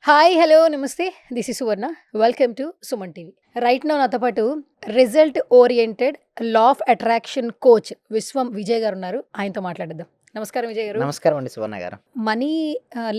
Hi, hello, నమస్తే. This is Suvarna. Welcome to Suman TV. Right now నాతో పాటు result oriented law of attraction coach విశ్వం విజయ్ గారు ఉన్నారు. ఆయనతో మాట్లాడేద్దాం. నమస్కారం విజయ్ గారు. నమస్కారం అండి సువర్ణ గారు. మనీ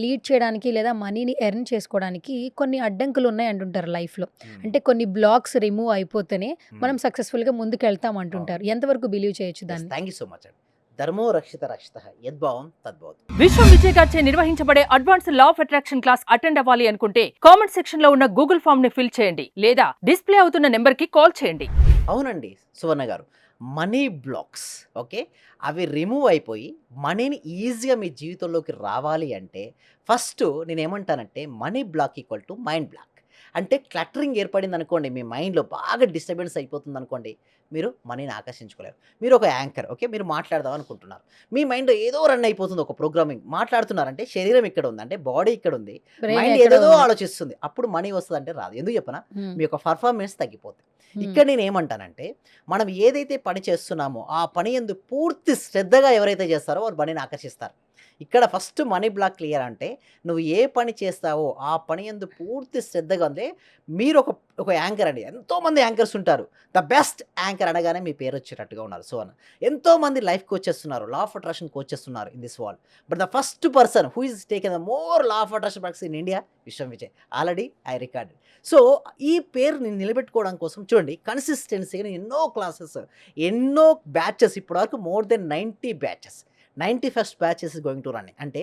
లీడ్ చేయడానికి లేదా మనీని ఎర్న్ చేసుకోవడానికి కొన్ని అడ్డంకులు ఉన్నాయి అంటుంటారు లైఫ్లో. అంటే కొన్ని బ్లాక్స్ రిమూవ్ అయిపోతేనే మనం సక్సెస్ఫుల్గా ముందుకు వెళ్తాం అంటుంటారు. ఎంతవరకు బిలీవ్ చేయొచ్చు దాన్ని? థ్యాంక్ యూ సో మచ్ అండి. ధర్మో రక్షిత రక్షిత యద్భావం తద్భవతు. విశ్వం విజయ్ గారిచే నిర్వహించబడే advance law of attraction class attend అవ్వాలి అనుకుంటే కామెంట్ సెక్షన్ లో ఉన్న గూగుల్ ఫామ్ ని ఫిల్ చేయండి లేదా డిస్ప్లే అవుతున్న నెంబర్ కి కాల్ చేయండి. అవునండి సువర్ణ గారు, మనీ బ్లాక్స్ ఓకే, అవి రిమూవ్ అయిపోయి మనీని ఈజీగా మీ జీవితంలోకి రావాలి అంటే ఫస్ట్ నేనేమంటానంటే money block equal to mind block. అంటే క్లటరింగ్ ఏర్పడింది అనుకోండి, మీ మైండ్లో బాగా డిస్టర్బెన్స్ అయిపోతుంది అనుకోండి, మీరు మనీని ఆకర్షించుకోలేరు. మీరు ఒక యాంకర్ ఓకే, మీరు మాట్లాడదాం అనుకుంటున్నారు, మీ మైండ్లో ఏదో రన్ అయిపోతుంది, ఒక ప్రోగ్రామింగ్ మాట్లాడుతున్నారంటే శరీరం ఇక్కడ ఉంది, అంటే బాడీ ఇక్కడ ఉంది, Brain మైండ్ ఎక్కడో ఏదేదో ఉంది. ఆలోచిస్తుంది. అప్పుడు మనీ వస్తుంది అంటే రాదు. ఎందుకు చెప్పనా, Hmm. మీ యొక్క పర్ఫార్మెన్స్ తగ్గిపోతుంది. Hmm. ఇక్కడ నేను ఏమంటానంటే మనం ఏదైతే పని చేస్తున్నామో ఆ పని యందు పూర్తి శ్రద్ధగా ఎవరైతే చేస్తారో వారు మనీని ఆకర్షిస్తారు. ఇక్కడ ఫస్ట్ మనీ బ్లాక్ క్లియర్ అంటే నువ్వు ఏ పని చేస్తావో ఆ పని యందు పూర్తి శ్రద్ధగా ఉంది. మీరు ఒక ఒక యాంకర్ అండి, ఎంతోమంది యాంకర్స్ ఉంటారు, ద బెస్ట్ యాంకర్ అనగానే మీ పేరు వచ్చేటట్టుగా ఉన్నారు. సో అన్న ఎంతోమంది లైఫ్ కోచెస్ ఉన్నారు, లా ఆఫ్ అట్రాక్షన్ కోచెస్ ఉన్నారు in this world. But the first person who is taken the more law of attraction practice in India, Vishwam Vijay. Already I recorded. So ఈ పేరు నేను నిలబెట్టుకోవడం కోసం చూడండి, కన్సిస్టెన్సీగా ఎన్నో క్లాసెస్, ఎన్నో బ్యాచెస్, ఇప్పటివరకు more than 90 batches, 91st batch is going to run. అంటే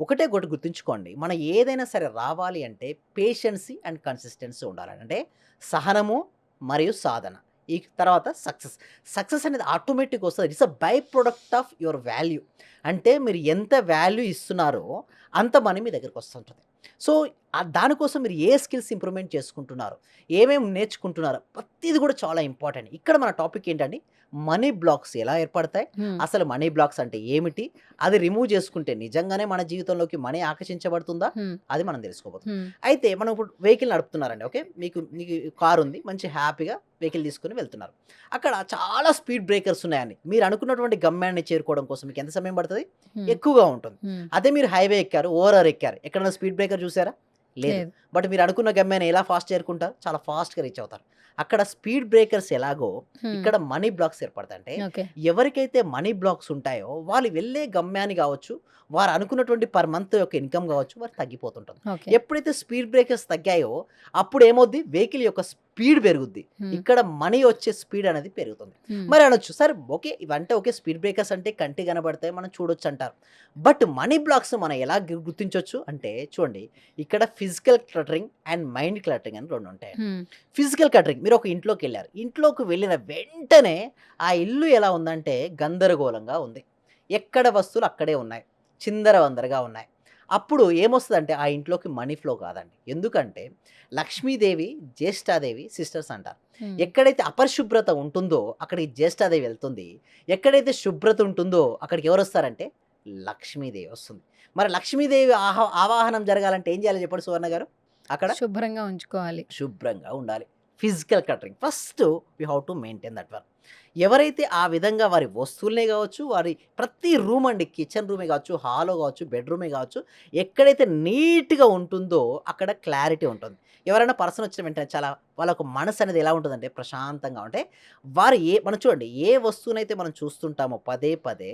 ఒకటే గుర్తుంచుకోండి, మనం ఏదైనా సరే రావాలి అంటే పేషెన్సీ అండ్ కన్సిస్టెన్సీ ఉండాలి. అంటే సహనము మరియు సాధన, ఈ తర్వాత సక్సెస్ అనేది ఆటోమేటిక్ వస్తుంది. It's a by product of your value. అంటే మీరు ఎంత వాల్యూ ఇస్తున్నారో అంత మనీ మీ దగ్గరకు వస్తుంటుంది. సో దానికోసం మీరు ఏ స్కిల్స్ ఇంప్రూవ్మెంట్ చేసుకుంటున్నారు, ఏమేమి నేర్చుకుంటున్నారు, ప్రతిది కూడా చాలా ఇంపార్టెంట్. ఇక్కడ మన టాపిక్ ఏంటంటే మనీ బ్లాక్స్ ఎలా ఏర్పడతాయి, Hmm. అసలు మనీ బ్లాక్స్ అంటే ఏమిటి, అది రిమూవ్ చేసుకుంటే నిజంగానే మన జీవితంలోకి మనీ ఆకర్షించబడుతుందా, Hmm. అది మనం తెలుసుకోబోతున్నాం. Hmm. అయితే మనం ఇప్పుడు వెహికల్ నడుపుతున్నారండి ఓకే, మీకు కార్ ఉంది, మంచి హ్యాపీగా వెహికల్ తీసుకుని వెళ్తున్నారు. అక్కడ చాలా స్పీడ్ బ్రేకర్స్ ఉన్నాయండి. మీరు అనుకున్నటువంటి గమ్యాన్ని చేరుకోవడం కోసం మీకు ఎంత సమయం పడుతుంది, Hmm. ఎక్కువగా ఉంటుంది. Hmm. అదే మీరు హైవే ఎక్కారు, ఓవర్ ఎక్కారు, ఎక్కడైనా స్పీడ్ బ్రేకర్ చూసారా, లేదు. లేదు. బట్ మీరు అనుకున్న గమ్యాన్ని ఎలా ఫాస్ట్ చేరుకుంటారు, చాలా ఫాస్ట్గా రీచ్ అవుతారు. అక్కడ స్పీడ్ బ్రేకర్స్ ఎలాగో Hmm. ఇక్కడ మనీ బ్లాక్స్ ఏర్పడతాయి. అంటే Okay. ఎవరికైతే మనీ బ్లాక్స్ ఉంటాయో వాళ్ళు వెళ్ళే గమ్యాన్ని కావచ్చు, వారు అనుకున్నటువంటి పర్ మంత్ యొక్క ఇన్కమ్ కావచ్చు, వారు తగ్గిపోతుంటుంది. Okay. ఎప్పుడైతే స్పీడ్ బ్రేకర్స్ తగ్గాయో అప్పుడు ఏమవుద్ది, వెహికల్ యొక్క స్పీడ్ పెరుగుద్ది, Hmm. ఇక్కడ మనీ వచ్చే స్పీడ్ అనేది పెరుగుతుంది. Hmm. మరి అనొచ్చు, సరే ఓకే ఇవంటే ఓకే, స్పీడ్ బ్రేకర్స్ అంటే కంటి కనబడతాయి, మనం చూడొచ్చు అంటారు. బట్ మనీ బ్లాక్స్ మనం ఎలా గుర్తించవచ్చు అంటే చూడండి, ఇక్కడ physical cluttering and mind cluttering అని రెండు ఉంటాయి. Hmm. ఫిజికల్ క్లటరింగ్, మీరు ఒక ఇంట్లోకి వెళ్ళారు, ఇంట్లోకి వెళ్ళిన వెంటనే ఆ ఇల్లు ఎలా ఉందంటే గందరగోళంగా ఉంది, ఎక్కడ వస్తువులు అక్కడే ఉన్నాయి, చిందరవందరగా ఉన్నాయి. అప్పుడు ఏమొస్తుందంటే ఆ ఇంట్లోకి మనీ ఫ్లో కాదండి. ఎందుకంటే లక్ష్మీదేవి జ్యేష్ఠాదేవి సిస్టర్స్ అంటారు. Hmm. ఎక్కడైతే అపరిశుభ్రత ఉంటుందో అక్కడికి జ్యేష్ఠాదేవి వెళ్తుంది, ఎక్కడైతే శుభ్రత ఉంటుందో అక్కడికి ఎవరు వస్తారంటే లక్ష్మీదేవి వస్తుంది. మరి లక్ష్మీదేవి ఆవాహనం జరగాలంటే ఏం చేయాలి చెప్పండి సువర్ణ గారు, అక్కడ శుభ్రంగా ఉంచుకోవాలి. శుభ్రంగా ఉండాలి. Physical cluttering first we how to maintain that one. ఎవరైతే ఆ విధంగా వారి వస్తువులనే కావచ్చు, వారి ప్రతి రూమ్ అండి, కిచెన్ రూమే కావచ్చు, హాలో కావచ్చు, బెడ్రూమే కావచ్చు, ఎక్కడైతే నీట్గా ఉంటుందో అక్కడ క్లారిటీ ఉంటుంది. ఎవరైనా పర్సన్ వచ్చిన వెంటనే చాలా వాళ్ళకు మనసు అనేది ఎలా ఉంటుందంటే ప్రశాంతంగా ఉంటే, వారు మనం చూడండి ఏ వస్తువునైతే మనం చూస్తుంటామో పదే పదే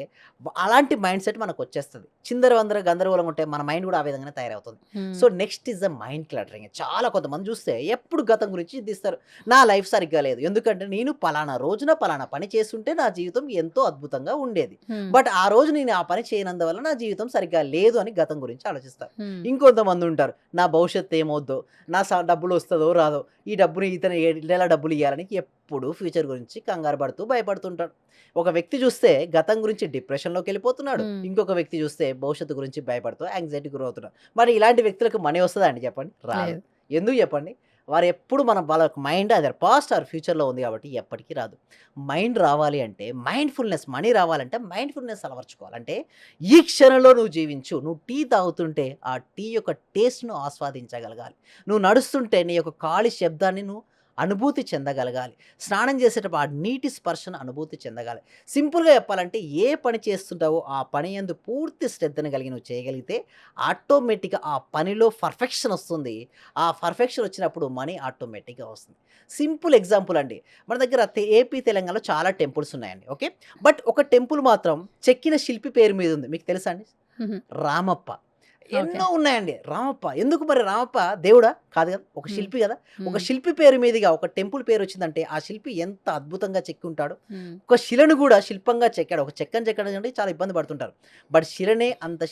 అలాంటి మైండ్ సెట్ మనకు వచ్చేస్తుంది. చిందరవందర గందరగోళం ఉంటే మన మైండ్ కూడా ఆ విధంగానే తయారవుతుంది. Hmm. So next is the mind cluttering. చాలా కొంతమంది చూస్తే ఎప్పుడు గతం గురించి చింతిస్తారు, నా లైఫ్ సరిగ్గా లేదు, ఎందుకంటే నేను పలానా రోజున పలానా పని చేస్తుంటే నా జీవితం ఎంతో అద్భుతంగా ఉండేది, Hmm. బట్ ఆ రోజు నేను ఆ పని చేయనందువల్ల నా జీవితం సరిగ్గా లేదు అని గతం గురించి ఆలోచిస్తారు. Hmm. ఇంకొంతమంది ఉంటారు, నా భవిష్యత్తు ఏమవుద్దో, నా డబ్బులు వస్తుందో రాదో, ఈ డబ్బుని ఇతను ఎలా డబ్బులు ఇవ్వాలని ఎప్పుడు ఫ్యూచర్ గురించి కంగారు పడుతూ భయపడుతుంటాడు. ఒక వ్యక్తి చూస్తే గతం గురించి డిప్రెషన్లోకి వెళ్ళిపోతున్నాడు, Hmm. ఇంకొక వ్యక్తి చూస్తే భవిష్యత్తు గురించి భయపడుతూ యాంగ్జైటీ గురవుతున్నాడు. మరి ఇలాంటి వ్యక్తులకు మనీ వస్తుందా అండి చెప్పండి, రాదు. లేదు. ఎందుకు చెప్పండి, వారు ఎప్పుడు వాళ్ళ మైండ్ అదే పాస్ట్ ఆర్ ఫ్యూచర్లో ఉంది కాబట్టి ఎప్పటికీ రాదు. మైండ్ రావాలి అంటే మైండ్ఫుల్నెస్, మనీ రావాలంటే మైండ్ఫుల్నెస్ అలవర్చుకోవాలంటే ఈ క్షణంలో నువ్వు జీవించు. నువ్వు టీ తాగుతుంటే ఆ టీ యొక్క టేస్ట్ను ఆస్వాదించగలగాలి, నువ్వు నడుస్తుంటే నీ యొక్క కాలి శబ్దాన్ని నువ్వు అనుభూతి చెందగలగాలి. స్నానం చేసేటప్పుడు ఆ నీటి స్పర్శను అనుభూతి చెందగాలి. సింపుల్‌గా చెప్పాలంటే ఏ పని చేస్తుంటావో ఆ పని యందు పూర్తి శ్రద్ధను కలిగి నువ్వు చేయగలిగితే ఆటోమేటిక్‌గా ఆ పనిలో పర్ఫెక్షన్ వస్తుంది. ఆ పర్ఫెక్షన్ వచ్చినప్పుడు మనీ ఆటోమేటిక్‌గా వస్తుంది. సింపుల్ ఎగ్జాంపుల్ అండి. మన దగ్గర ఏపీ, తెలంగాణలో చాలా టెంపుల్స్ ఉన్నాయండి. ఓకే. బట్ ఒక టెంపుల్ మాత్రం చెక్కిన శిల్పి పేరు మీద ఉంది. మీకు తెలుసా అండి? హుహు. రామప్ప. ఓకే. ఎన్నో ఉన్నాయండి. రామప్ప. ఎందుకు మరి రామప్ప దేవుడా? కాదు కదా! ఒక హ్మ్. శిల్పి కదా! ఒక హ్మ్. శిల్పి పేరు మీదుగా ఒక టెంపుల్ పేరొచ్చిందంటే ఆ శిల్పి ఎంత అద్భుతంగా చెక్కి ఉంటాడు. హ్మ్. ఒక శిలను గూడా శిల్పంగా చెక్కాడు. ఒక చెక్కని చెక్కడం అంటే చాలా ఇబ్బంది పడుతుంటారు. బట్ శిలనే అంత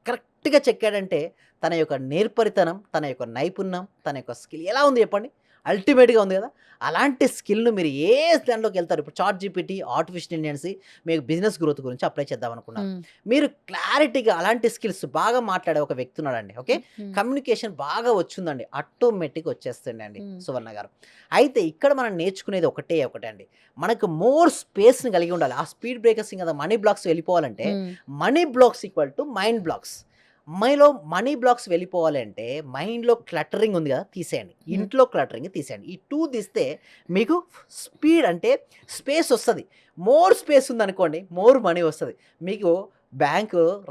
కరెక్ట్‌గా చెక్కాడంటే తన యొక్క నేర్పరితనం, తన యొక్క నైపుణ్యం, తన యొక్క స్కిల్ ఎలా ఉంది చెప్పండి? అల్టిమేట్‌గా ఉంది కదా! అలాంటి స్కిల్‌ను మీరు ఏ దాంట్లోకెళ్తారు. ఇప్పుడు చాట్ జీపీటీ, ఆర్టిఫిషియల్ ఇంటెలిజెన్స్ మీకు బిజినెస్ గ్రోత్ గురించి అప్లై చేద్దామనుకున్నారు. హ్మ్. మీరు క్లారిటీగా అలాంటి స్కిల్స్ బాగా మాట్లాడే ఒక వ్యక్తి ఉన్నాడండి. ఓకే. హ్మ్. కమ్యూనికేషన్ బాగా వచ్చుందండి. ఆటోమేటిక్‌గా వచ్చేస్తుందండి హ్మ్. సువర్ణ గారు. అయితే ఇక్కడ మనం నేర్చుకునేది ఒకటే అండి. మనకు మోర్ స్పేస్‌ని కలిగి ఉండాలి. ఆ స్పీడ్ బ్రేకర్స్ కదా మనీ బ్లాక్స్ వెళ్ళిపోవాలంటే hmm. Money blocks equal to mind blocks. మైలో మనీ బ్లాక్స్ వెళ్ళిపోవాలి అంటే మైండ్‌లో క్లటరింగ్ ఉంది కదా! తీసేయండి. హ్మ్. ఇంట్లో క్లటరింగ్ తీసేయండి. ఈ 2 తీస్తే మీకు స్పీడ్ అంటే స్పేస్ వస్తది. మోర్ స్పేస్ ఉందనుకోండి మోర్ మనీ వస్తది. మీకు బ్యాంకు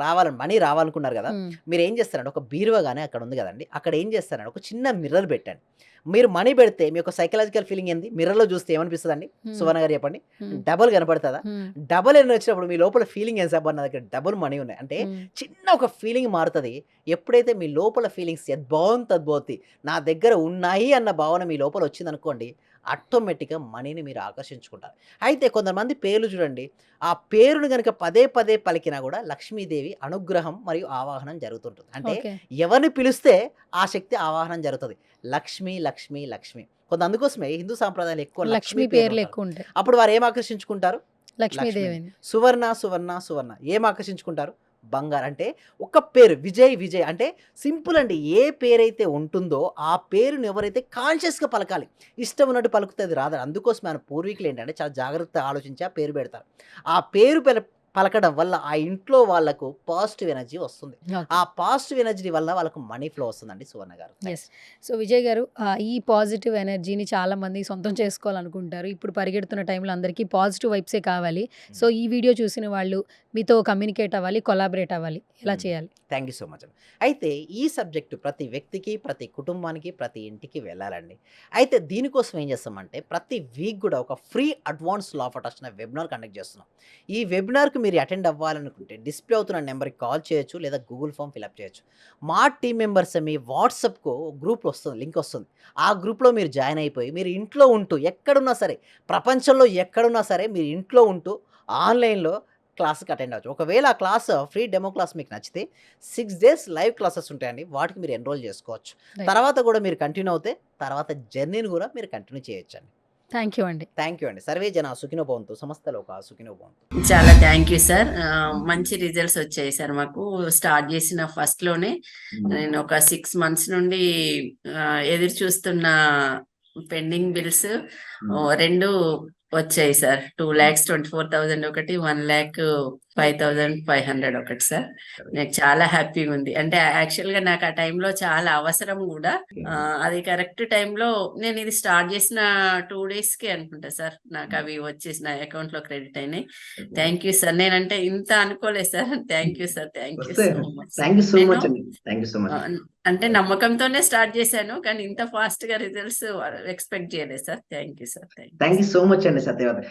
మనీ రావాలనుకున్నారు కదా! హ్మ్. మీరేం చేస్తారంటే ఒక బీరువా గాని అక్కడ ఉంది కదండీ! అక్కడ ఏం చేస్తారంటే ఒక చిన్న మిర్రర్ పెట్టండి. మీరు మనీ పెడితే మీ యొక్క సైకలాజికల్ ఫీలింగ్ ఏంది? మిర్రర్‌లో చూస్తే ఏమనిపిస్తదండి? హ్మ్. సువర్ణ గారు చెప్పండి. హ్మ్. డబుల్ కనపడతదా? హ్మ్. డబుల్ ఎన్ని వచ్చినప్పుడు మీ లోపల ఫీలింగ్ ఏంటి అబ్బా! నా దగ్గర డబుల్ మనీ ఉన్నాయి. అంటే హ్మ్. చిన్న ఒక ఫీలింగ్ మారుతది. ఎప్పుడైతే మీ లోపల ఫీలింగ్స్ యద్భావం తద్భవతి. నా దగ్గర ఉన్నాయి అన్న భావన మీ లోపల వచ్చిందనుకోండి, ఆటోమేటిక్‌గా మనీని మీరు ఆకర్షించుకుంటారు. అయితే కొంతమంది పేర్లు చూడండి. ఆ పేరును గనుక పదే పదే పలికినా కూడా లక్ష్మీదేవి అనుగ్రహం మరియు ఆవాహనం జరుగుతుంటుంది. అంటే ఓకే. ఎవరిని పిలిస్తే ఆ శక్తి ఆవాహనం జరుగుతది. లక్ష్మి, లక్ష్మి, లక్ష్మి. అందుకోసమే హిందూ సాంప్రదాయాలు ఎక్కువ లక్ష్మీ లక్ష్మీ పేర్లు పేర్లు ఉంటారు. ఎక్కువుంటాయి. అప్పుడు వారు ఏం ఆకర్షించుకుంటారు? లక్ష్మిని. లక్ష్మీదేవిని. సువర్ణ, సువర్ణ, సువర్ణ ఏం ఆకర్షించుకుంటారు? బంగారు. అంటే ఒక పేరు విజయ్, విజయ్ అంటే సింపుల్ అండి. ఏ పేరైతే ఉంటుందో ఆ పేరుని ఎవరైతే కాన్షియస్‌గా పలకాలి. ఇష్టం ఉన్నట్టు పలుకుతే అది రాదు. అందుకోసమే మన పూర్వీకులు ఏంటంటే చాలా జాగ్రత్తగా ఆలోచించి ఆ పేరు పెడతారు. ఆ పేరు పలకడం వల్ల ఆ ఇంట్లో వాళ్ళకు పాజిటివ్ ఎనర్జీ వస్తుంది. ఓకే. ఆ పాజిటివ్ ఎనర్జీ వల్ల వాళ్ళకు మనీ ఫ్లో వస్తుందండి సువర్ణ గారు. యెస్. సో, విజయ్ గారు ఈ పాజిటివ్ ఎనర్జీని చాలామంది సొంతం చేసుకోవాలనుకుంటారు. ఇప్పుడు పరిగెడుతున్న టైంలో అందరికీ పాజిటివ్ వైబ్సే కావాలి. సో, ఈ వీడియో చూసిన వాళ్ళు మీతో కమ్యూనికేట్ అవ్వాలి, కొలాబరేట్ అవ్వాలి. ఎలా చేయాలి? థ్యాంక్ యూ సో మచ్ అండి. అయితే ఈ సబ్జెక్టు ప్రతి వ్యక్తికి, ప్రతి కుటుంబానికి, ప్రతి ఇంటికి వెళ్ళాలండి. అయితే దీనికోసం ఏం చేస్తామంటే ప్రతి వీక్ కూడా ఒక free advance law of attraction అనే వెబినార్ కండక్ట్ చేస్తున్నాం. ఈ వెబినార్‌కి మీరు అటెండ్ అవ్వాలనుకుంటే డిస్‌ప్లే అవుతున్న నెంబర్‌కి కాల్ చేయొచ్చు లేదా గూగుల్ ఫార్మ్ ఫిలప్ చేయొచ్చు. మా టీమ్ మెంబర్స్ మీ వాట్సాప్‌కు గ్రూప్ వస్తుంది. లింక్ వస్తుంది. ఆ గ్రూప్‌లో మీరు జాయిన్ అయిపోయి మీరు ఇంట్లో ఉంటూ ఎక్కడున్నా సరే ప్రపంచంలో ఎక్కడున్నా సరే మీరు ఇంట్లో ఉంటూ ఆన్‌లైన్‌లో క్లాస్‌కి అటెండ్ అవ్వచ్చు. ఒకవేళ ఆ క్లాస్ ఫ్రీ డెమో క్లాస్ మీకు నచ్చితే 6 డేస్ లైవ్ క్లాసెస్ ఉంటాయండి. వాటికి మీరు ఎన్రోల్ చేసుకోవచ్చు. రైట్. తర్వాత కూడా మీరు కంటిన్యూ అవుతే తర్వాత జర్నీని కూడా మీరు కంటిన్యూ చేయొచ్చండి. థ్యాంక్ యూ అండి. థ్యాంక్ యూ అండి. సర్వే జన సుఖినో భవంతు. సమస్త లోకా సుఖినో భవంతు. చాలా థ్యాంక్ యూ సార్. మంచి రిజల్ట్స్ వచ్చాయి సార్ మాకు. స్టార్ట్ చేసిన ఫస్ట్‌లోనే నేను ఒక 6 మంత్స్ నుండి ఎదురు చూస్తున్న పెండింగ్ బిల్స్ 2 వచ్చాయి సార్. 2,24,000 ఒకటి, 1,05,500 ఒకటి సార్. నాకు చాలా హ్యాపీగా ఉంది. అంటే యాక్చువల్‌గా నాకు ఆ టైంలో చాలా అవసరం కూడా. అది కరెక్ట్ టైంలో నేను ఇది స్టార్ట్ చేసిన 2 డేస్‌కే అనుకుంటా సార్. నాకు అవి వచ్చేసి నా అకౌంట్‌లో క్రెడిట్ అయినాయి. Thank you sir. నేనంటే ఇంత అనుకోలేదు sir. Thank you sir. Thank you so much. Thank you so నేను మచ్ అండి. Thank you so much. అంటే నమ్మకంతోనే స్టార్ట్ చేశాను. కానీ ఇంత ఫాస్ట్‌గా రిజల్ట్స్ ఎక్స్‌పెక్ట్ చేయలేదు sir. Thank you sir. Thank you so much అండి సత్యవతి.